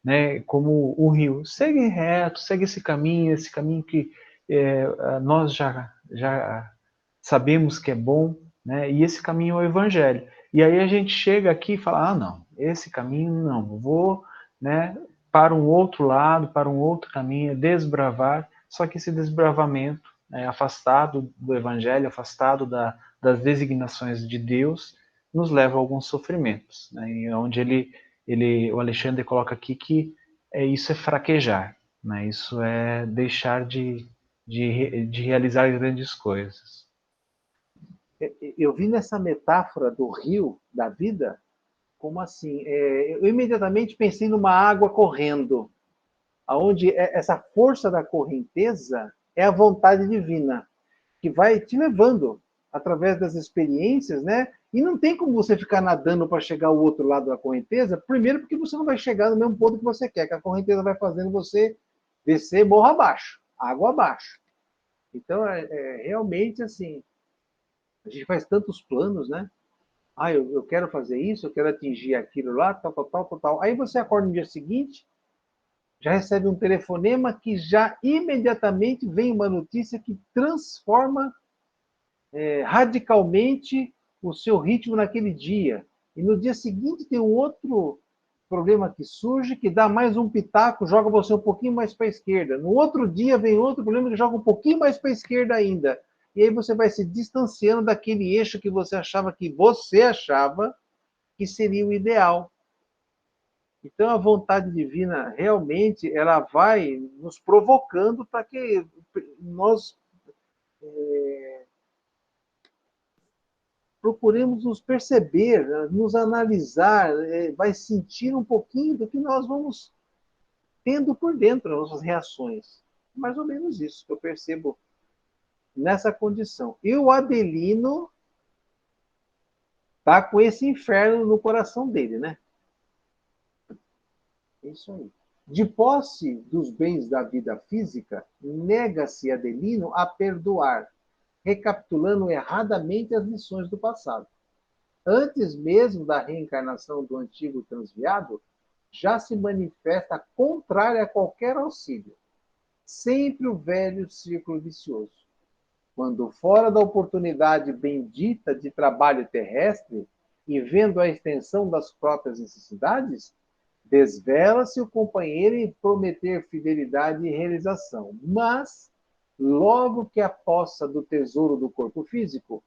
né, como o rio. Segue reto, segue esse caminho que nós já sabemos que é bom, né, e esse caminho é o evangelho. E aí a gente chega aqui e fala, não, esse caminho não, eu vou, né, para um outro lado, para um outro caminho, desbravar, só que esse desbravamento, afastado do evangelho, afastado das designações de Deus, nos leva a alguns sofrimentos, né, onde o Alexandre coloca aqui que isso é fraquejar, né, isso é deixar de realizar grandes coisas. Eu vi nessa metáfora do rio, da vida, como assim? Eu imediatamente pensei numa água correndo, onde essa força da correnteza é a vontade divina. que vai te levando através das experiências, né? E não tem como você ficar nadando para chegar ao outro lado da correnteza, primeiro porque você não vai chegar no mesmo ponto que você quer, que a correnteza vai fazendo você descer morro abaixo, água abaixo. Então, realmente assim, a gente faz tantos planos, né? Ah, eu quero fazer isso, eu quero atingir aquilo lá, tal, tal, tal, tal, tal. Aí você acorda no dia seguinte, já recebe um telefonema que já imediatamente vem uma notícia que transforma radicalmente o seu ritmo naquele dia. E no dia seguinte tem um outro problema que surge, que dá mais um pitaco, joga você um pouquinho mais para a esquerda. No outro dia vem outro problema que joga um pouquinho mais para a esquerda ainda. E aí você vai se distanciando daquele eixo que você achava que seria o ideal. Então a vontade divina realmente ela vai nos provocando para que nós procuremos nos perceber, nos analisar, vai sentir um pouquinho do que nós vamos tendo por dentro, nossas reações. Mais ou menos isso que eu percebo nessa condição. E o Adelino tá com esse inferno no coração dele, né? É isso aí. De posse dos bens da vida física, nega-se Adelino a perdoar, recapitulando erradamente as lições do passado. Antes mesmo da reencarnação do antigo transviado, já se manifesta contrária a qualquer auxílio. Sempre o velho círculo vicioso. Quando fora da oportunidade bendita de trabalho terrestre e vendo a extensão das próprias necessidades, desvela-se o companheiro em prometer fidelidade e realização. Mas, logo que a possa do tesouro do corpo físico,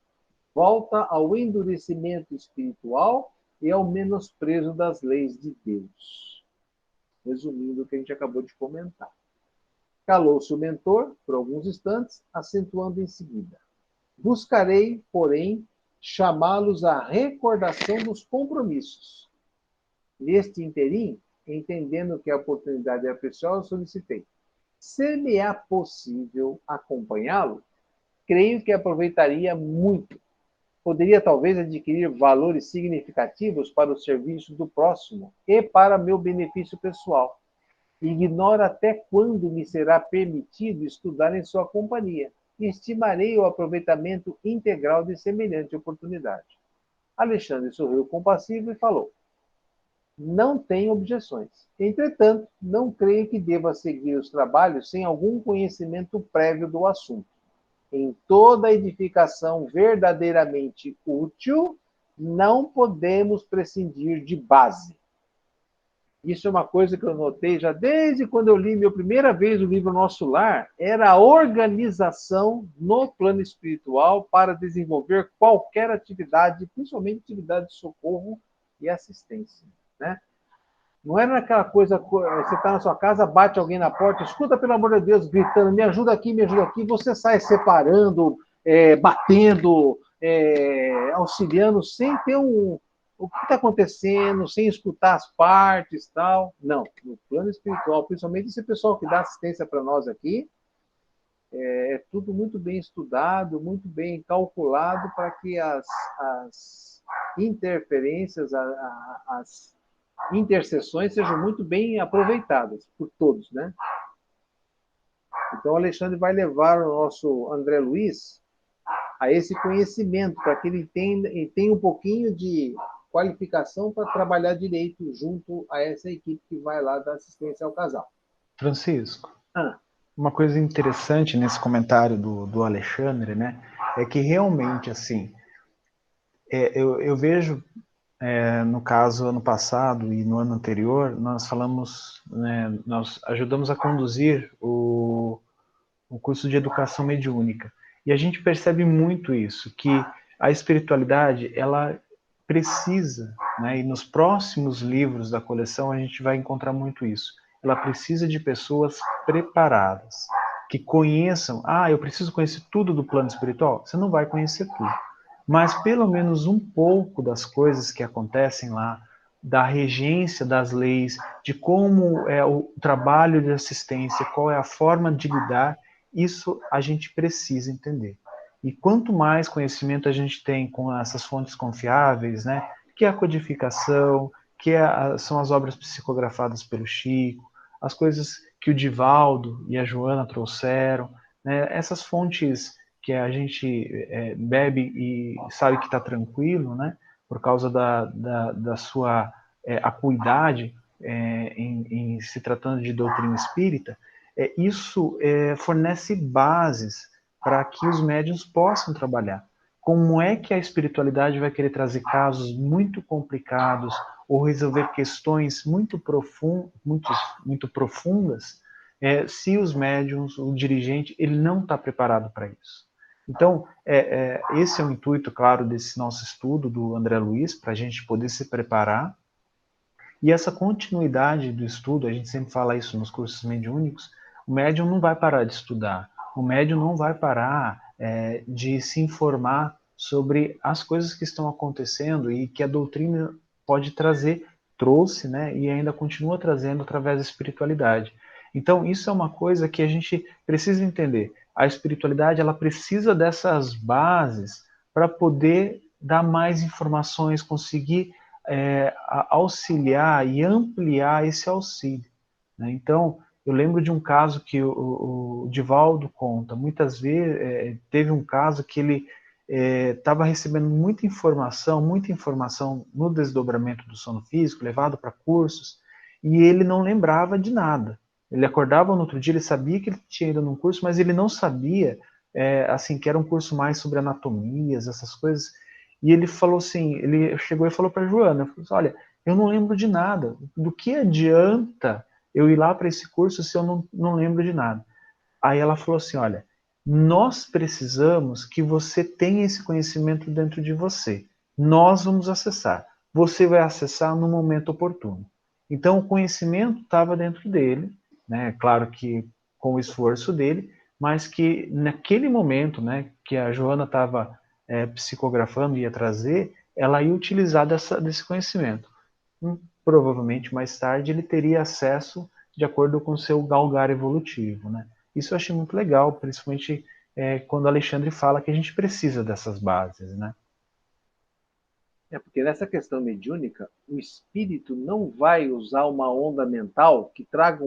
volta ao endurecimento espiritual e ao menosprezo das leis de Deus. Resumindo o que a gente acabou de comentar. Calou-se o mentor por alguns instantes, acentuando em seguida. Buscarei, porém, chamá-los à recordação dos compromissos. Neste interim, entendendo que a oportunidade é preciosa, solicitei. Se me é possível acompanhá-lo, creio que aproveitaria muito. Poderia talvez adquirir valores significativos para o serviço do próximo e para meu benefício pessoal. Ignoro até quando me será permitido estudar em sua companhia. Estimarei o aproveitamento integral de semelhante oportunidade. Alexandre sorriu compassivo e falou: não tenho objeções. Entretanto, não creio que deva seguir os trabalhos sem algum conhecimento prévio do assunto. Em toda edificação verdadeiramente útil, não podemos prescindir de base. Isso é uma coisa que eu notei já desde quando eu li minha primeira vez o livro Nosso Lar, era a organização no plano espiritual para desenvolver qualquer atividade, principalmente atividade de socorro e assistência, né? Não era aquela coisa, você está na sua casa, bate alguém na porta, escuta, pelo amor de Deus, gritando, me ajuda aqui, você sai separando, batendo, auxiliando, sem ter o que está acontecendo, sem escutar as partes tal. Não, no plano espiritual, principalmente esse pessoal que dá assistência para nós aqui, é tudo muito bem estudado, muito bem calculado para que as interferências, as interseções sejam muito bem aproveitadas por todos, né? Então, o Alexandre vai levar o nosso André Luiz a esse conhecimento, para que ele tenha um pouquinho de qualificação para trabalhar direito junto a essa equipe que vai lá dar assistência ao casal. Francisco, uma coisa interessante nesse comentário do Alexandre, né, é que realmente, assim, eu vejo, no caso, ano passado e no ano anterior, nós falamos, né, nós ajudamos a conduzir o curso de educação mediúnica. E a gente percebe muito isso, que a espiritualidade, ela precisa, né, e nos próximos livros da coleção a gente vai encontrar muito isso, ela precisa de pessoas preparadas, que conheçam, eu preciso conhecer tudo do plano espiritual? Você não vai conhecer tudo, mas pelo menos um pouco das coisas que acontecem lá, da regência das leis, de como é o trabalho de assistência, qual é a forma de lidar, isso a gente precisa entender. E quanto mais conhecimento a gente tem com essas fontes confiáveis, né, que é a codificação, são as obras psicografadas pelo Chico, as coisas que o Divaldo e a Joana trouxeram, né, essas fontes que a gente bebe e sabe que está tranquilo, né, por causa da sua acuidade em se tratando de doutrina espírita, isso fornece bases para que os médiuns possam trabalhar. Como é que a espiritualidade vai querer trazer casos muito complicados ou resolver questões muito profundas se os médiuns, o dirigente, ele não está preparado para isso? Então, esse é o intuito, claro, desse nosso estudo do André Luiz, para a gente poder se preparar. E essa continuidade do estudo, a gente sempre fala isso nos cursos mediúnicos, o médium não vai parar de estudar, o médium não vai parar de se informar sobre as coisas que estão acontecendo e que a doutrina pode trazer, trouxe, né, e ainda continua trazendo através da espiritualidade. Então, isso é uma coisa que a gente precisa entender. A espiritualidade, ela precisa dessas bases para poder dar mais informações, conseguir auxiliar e ampliar esse auxílio, né? Então, eu lembro de um caso que o Divaldo conta. Muitas vezes, teve um caso que ele estava recebendo muita informação no desdobramento do sono físico, levado para cursos, e ele não lembrava de nada. Ele acordava no outro dia, ele sabia que ele tinha ido num curso, mas ele não sabia, assim, que era um curso mais sobre anatomias, essas coisas. E ele falou assim, ele chegou e falou para a Joana, falou assim, olha, eu não lembro de nada. Do que adianta eu ir lá para esse curso se eu não lembro de nada? Aí ela falou assim, olha, nós precisamos que você tenha esse conhecimento dentro de você. Nós vamos acessar. Você vai acessar no momento oportuno. Então, o conhecimento estava dentro dele, né? Claro que com o esforço dele, mas que naquele momento, né, que a Joana estava psicografando e ia trazer, ela ia utilizar desse conhecimento. Provavelmente mais tarde ele teria acesso de acordo com o seu galgar evolutivo, né? Isso eu achei muito legal, principalmente quando Alexandre fala que a gente precisa dessas bases, né? Porque nessa questão mediúnica, o espírito não vai usar uma onda mental que traga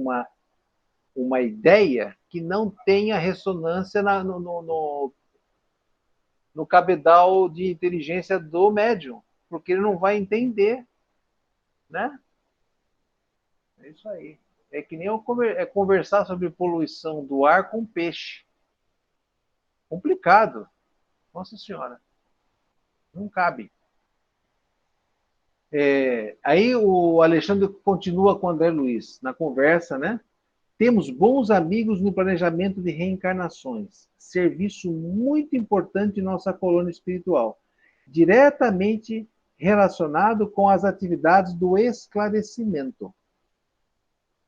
uma ideia que não tenha ressonância no cabedal de inteligência do médium, porque ele não vai entender, né? É isso aí. É que nem conversar sobre poluição do ar com peixe. Complicado. Nossa Senhora. Não cabe. Aí o Alexandre continua com o André Luiz na conversa, né? Temos bons amigos no planejamento de reencarnações, serviço muito importante em nossa colônia espiritual, diretamente relacionado com as atividades do esclarecimento.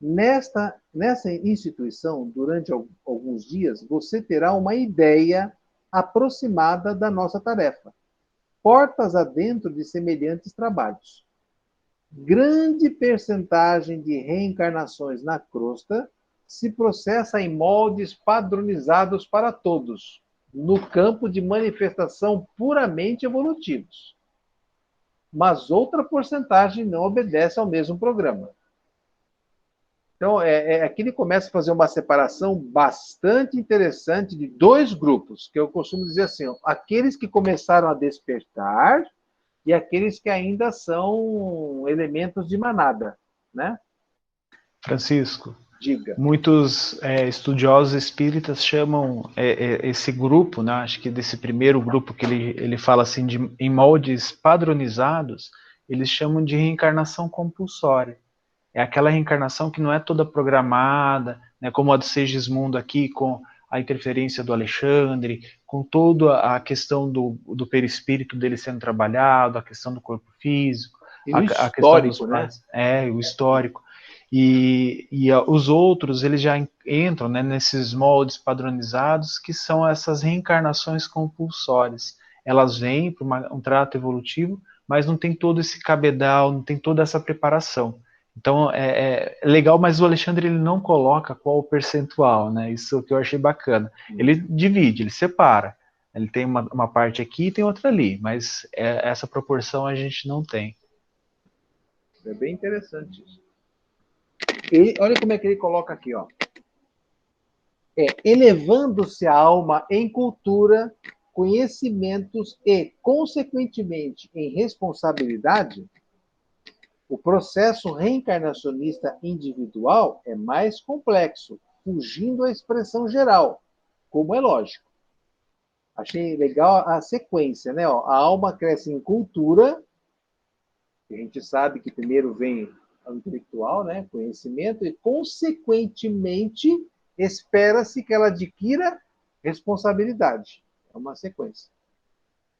Nessa instituição, durante alguns dias, você terá uma ideia aproximada da nossa tarefa, portas adentro de semelhantes trabalhos. Grande percentagem de reencarnações na crosta se processa em moldes padronizados para todos, no campo de manifestação puramente evolutivos. Mas outra porcentagem não obedece ao mesmo programa. Então, aqui ele começa a fazer uma separação bastante interessante de dois grupos, que eu costumo dizer assim, aqueles que começaram a despertar e aqueles que ainda são elementos de manada, né? Francisco, diga. Muitos estudiosos espíritas chamam esse grupo, né, acho que desse primeiro grupo que ele fala assim, em moldes padronizados, eles chamam de reencarnação compulsória. É aquela reencarnação que não é toda programada, né, como a do Segismundo aqui, com a interferência do Alexandre, com toda a questão do perispírito dele sendo trabalhado, a questão do corpo físico, a questão dos pais, o histórico. E os outros, eles já entram, né, nesses moldes padronizados, que são essas reencarnações compulsórias. Elas vêm para um trato evolutivo, mas não tem todo esse cabedal, não tem toda essa preparação. Então, é legal, mas o Alexandre ele não coloca qual o percentual, né? Isso que eu achei bacana. Ele divide, ele separa. Ele tem uma parte aqui e tem outra ali, mas essa proporção a gente não tem. É bem interessante isso. E olha como é que ele coloca aqui, ó. Elevando-se a alma em cultura, conhecimentos e, consequentemente, em responsabilidade, o processo reencarnacionista individual é mais complexo, fugindo à expressão geral, como é lógico. Achei legal a sequência, né? Ó, a alma cresce em cultura, a gente sabe que primeiro vem o intelectual, né? Conhecimento, e, consequentemente, espera-se que ela adquira responsabilidade. É uma sequência.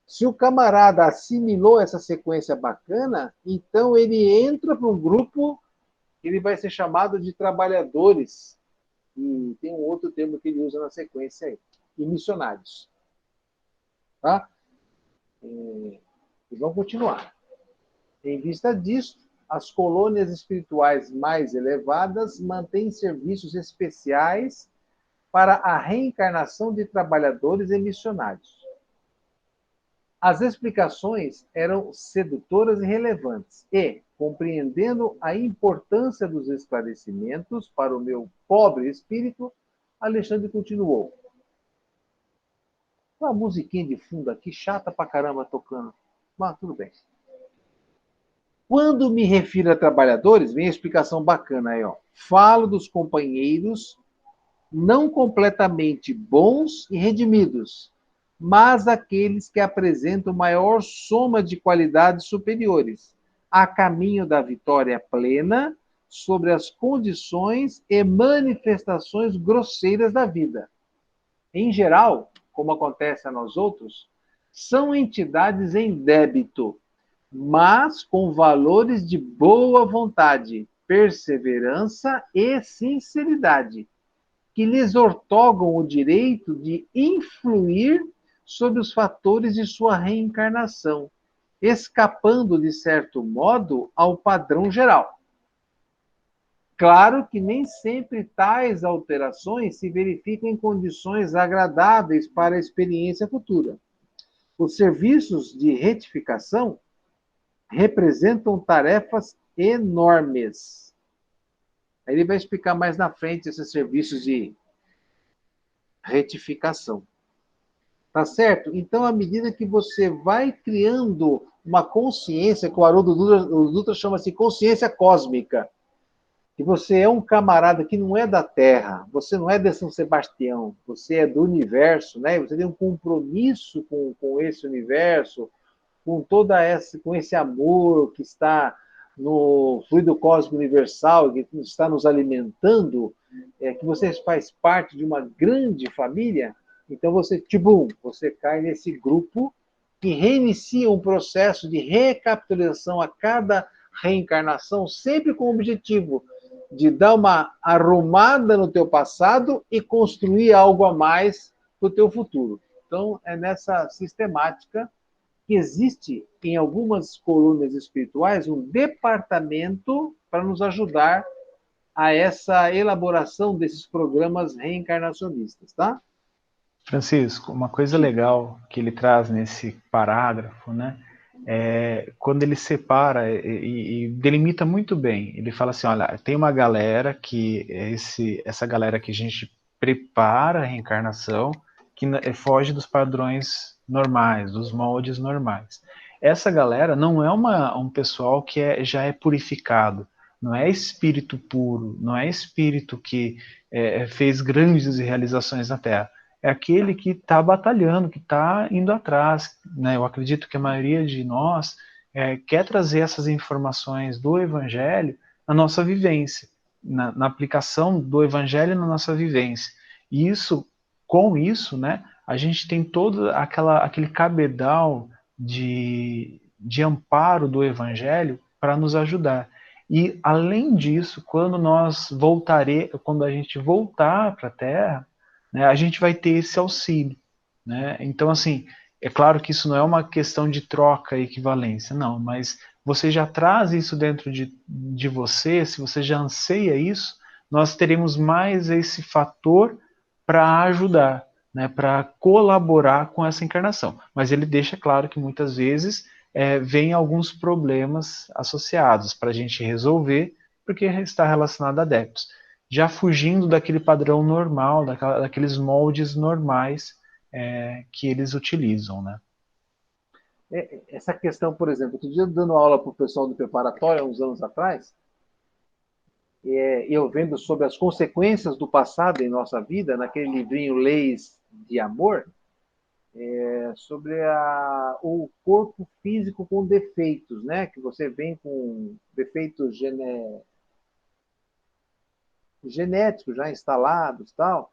Se o camarada assimilou essa sequência bacana, então ele entra para um grupo, ele vai ser chamado de trabalhadores. E tem um outro termo que ele usa na sequência aí, e missionários. Tá? E vamos continuar. Em vista disso, as colônias espirituais mais elevadas mantêm serviços especiais para a reencarnação de trabalhadores e missionários. As explicações eram sedutoras e relevantes, e, compreendendo a importância dos esclarecimentos para o meu pobre espírito, Alexandre continuou. Uma musiquinha de fundo aqui, chata pra caramba tocando, mas tudo bem. Quando me refiro a trabalhadores, vem a explicação bacana aí, ó. Falo dos companheiros não completamente bons e redimidos, mas aqueles que apresentam maior soma de qualidades superiores, a caminho da vitória plena sobre as condições e manifestações grosseiras da vida. Em geral, como acontece a nós outros, são entidades em débito, mas com valores de boa vontade, perseverança e sinceridade, que lhes outorgam o direito de influir sobre os fatores de sua reencarnação, escapando, de certo modo, ao padrão geral. Claro que nem sempre tais alterações se verificam em condições agradáveis para a experiência futura. Os serviços de retificação representam tarefas enormes. Aí ele vai explicar mais na frente esses serviços de retificação. Tá certo? Então, à medida que você vai criando uma consciência, que o Haroldo Dutra chama-se consciência cósmica, que você é um camarada que não é da Terra, você não é de São Sebastião, você é do universo, né? Você tem um compromisso com esse universo, com com esse amor que está no fluido cósmico universal, que está nos alimentando, que você faz parte de uma grande família, então você cai nesse grupo que reinicia um processo de recapitulação a cada reencarnação, sempre com o objetivo de dar uma arrumada no teu passado e construir algo a mais para o teu futuro. Então, é nessa sistemática que existe em algumas colônias espirituais um departamento para nos ajudar a essa elaboração desses programas reencarnacionistas, tá? Francisco, uma coisa legal que ele traz nesse parágrafo, né, quando ele separa e delimita muito bem. Ele fala assim, olha, tem uma galera que essa galera que a gente prepara a reencarnação, que foge dos padrões normais, dos moldes normais. Essa galera não é um pessoal que já é purificado, não é espírito puro, não é espírito que fez grandes realizações na Terra. É aquele que está batalhando, que está indo atrás. Né? Eu acredito que a maioria de nós quer trazer essas informações do Evangelho na nossa vivência, na aplicação do Evangelho na nossa vivência. E com isso, né, a gente tem todo aquele cabedal de amparo do Evangelho para nos ajudar. E, além disso, quando a gente voltar para a Terra, né, a gente vai ter esse auxílio. Né? Então, assim, é claro que isso não é uma questão de troca e equivalência, não, mas você já traz isso dentro de você, se você já anseia isso, nós teremos mais esse fator para ajudar. né, para colaborar com essa encarnação. Mas ele deixa claro que muitas vezes vem alguns problemas associados para a gente resolver, porque está relacionado a débitos. Já fugindo daquele padrão normal, daqueles moldes normais que eles utilizam, né? Essa questão, por exemplo, outro dia dando aula para o pessoal do preparatório, há uns anos atrás, eu vendo sobre as consequências do passado em nossa vida, naquele livrinho Leis de Amor, sobre o corpo físico com defeitos, né? Que você vem com defeitos genéticos já instalados, tal.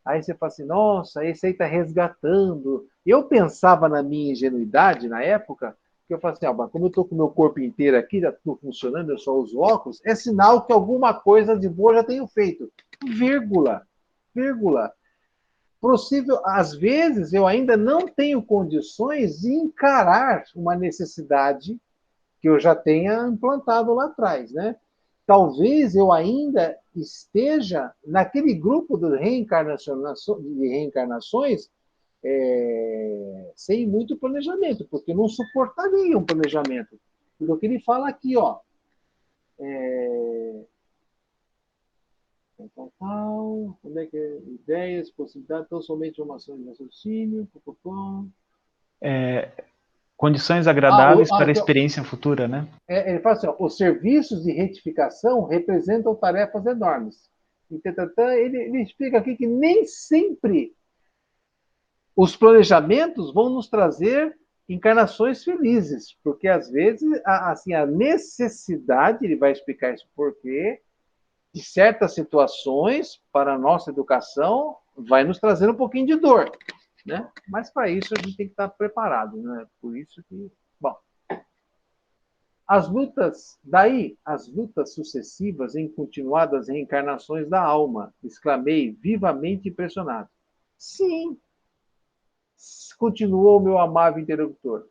Aí você fala assim, nossa, esse aí está resgatando. Eu pensava na minha ingenuidade na época, que eu falava assim, mas como eu estou com o meu corpo inteiro aqui, já estou funcionando, eu só uso óculos, é sinal que alguma coisa de boa já tenho feito. Vírgula, vírgula. Possível, às vezes eu ainda não tenho condições de encarar uma necessidade que eu já tenha implantado lá atrás, né? Talvez eu ainda esteja naquele grupo de reencarnações sem muito planejamento, porque eu não suportaria um planejamento. Porque o que ele fala aqui, ó, onde é que é? Ideias, possibilidades, tão somente informações de raciocínio, Condições agradáveis para a então, experiência futura, né? ele fala assim, ó, os serviços de retificação representam tarefas enormes. Ele explica aqui que nem sempre os planejamentos vão nos trazer encarnações felizes, porque às vezes assim, a necessidade, ele vai explicar isso porquê, de certas situações para a nossa educação vai nos trazer um pouquinho de dor, né? Mas para isso a gente tem que estar preparado, né? Por isso que, bom, as lutas sucessivas em continuadas reencarnações da alma, exclamei, vivamente impressionado. Sim, continuou o meu amável interlocutor.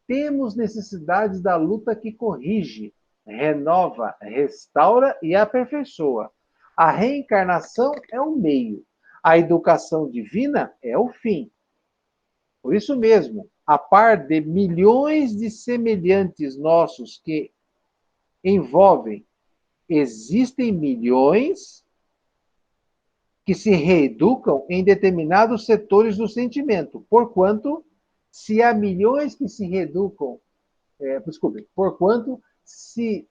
Temos necessidades da luta que corrige, renova, restaura e aperfeiçoa. A reencarnação é o meio, a educação divina é o fim. Por isso mesmo, a par de milhões de semelhantes nossos que envolvem, existem milhões que se reeducam em determinados setores do sentimento, porquanto, se há milhões que se reeducam, porquanto, se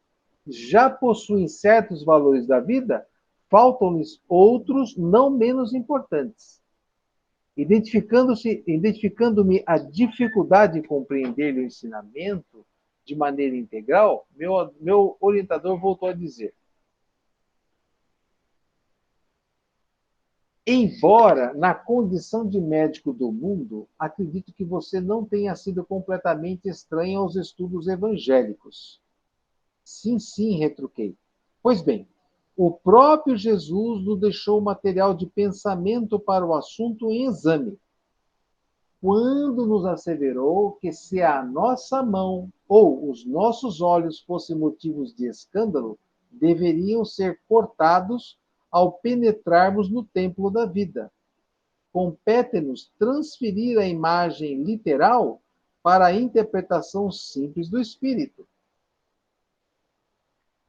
já possuem certos valores da vida, faltam-lhes outros não menos importantes. Identificando-me a dificuldade em compreender o ensinamento de maneira integral, meu orientador voltou a dizer: embora na condição de médico do mundo, acredito que você não tenha sido completamente estranho aos estudos evangélicos. Sim, sim, retruquei. Pois bem, o próprio Jesus nos deixou material de pensamento para o assunto em exame, quando nos asseverou que se a nossa mão ou os nossos olhos fossem motivos de escândalo, deveriam ser cortados ao penetrarmos no templo da vida. Compete-nos transferir a imagem literal para a interpretação simples do espírito.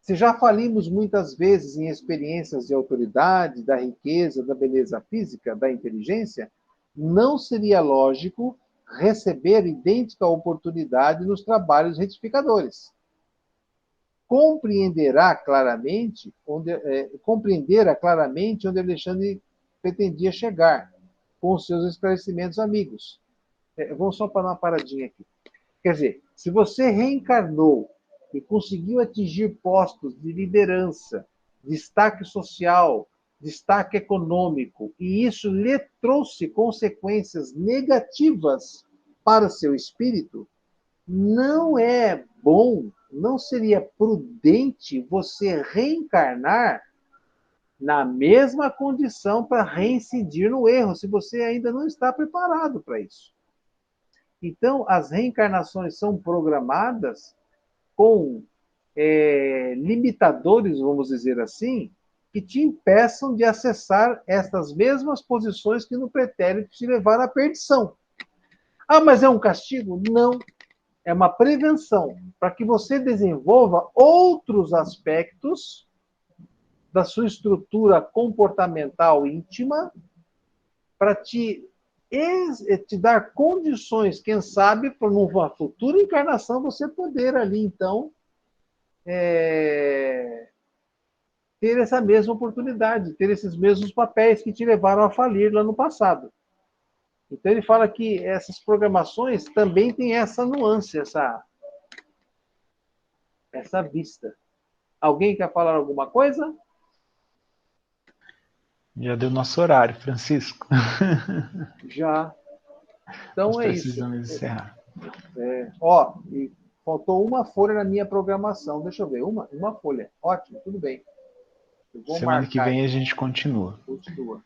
Se já falimos muitas vezes em experiências de autoridade, da riqueza, da beleza física, da inteligência, não seria lógico receber idêntica oportunidade nos trabalhos retificadores. Compreenderá claramente onde Alexandre pretendia chegar com os seus esclarecimentos amigos. Vamos só parar uma paradinha aqui. Quer dizer, se você reencarnou e conseguiu atingir postos de liderança, destaque social, destaque econômico, e isso lhe trouxe consequências negativas para seu espírito, não é bom, não seria prudente você reencarnar na mesma condição para reincidir no erro, se você ainda não está preparado para isso. Então, as reencarnações são programadas com limitadores, vamos dizer assim, que te impeçam de acessar estas mesmas posições que no pretérito te levaram à perdição. Ah, mas é um castigo? Não. É uma prevenção para que você desenvolva outros aspectos da sua estrutura comportamental íntima para te dar condições, quem sabe, para uma futura encarnação você poder ali, então, ter essa mesma oportunidade, ter esses mesmos papéis que te levaram a falir lá no passado. Então ele fala que essas programações também têm essa nuance, essa vista. Alguém quer falar alguma coisa? Já deu nosso horário, Francisco. Já. Então Nós é isso. precisamos encerrar. E faltou uma folha na minha programação. Deixa eu ver. Uma folha. Ótimo, tudo bem. Eu vou Semana que marcar vem a aqui. gente continua. Continua.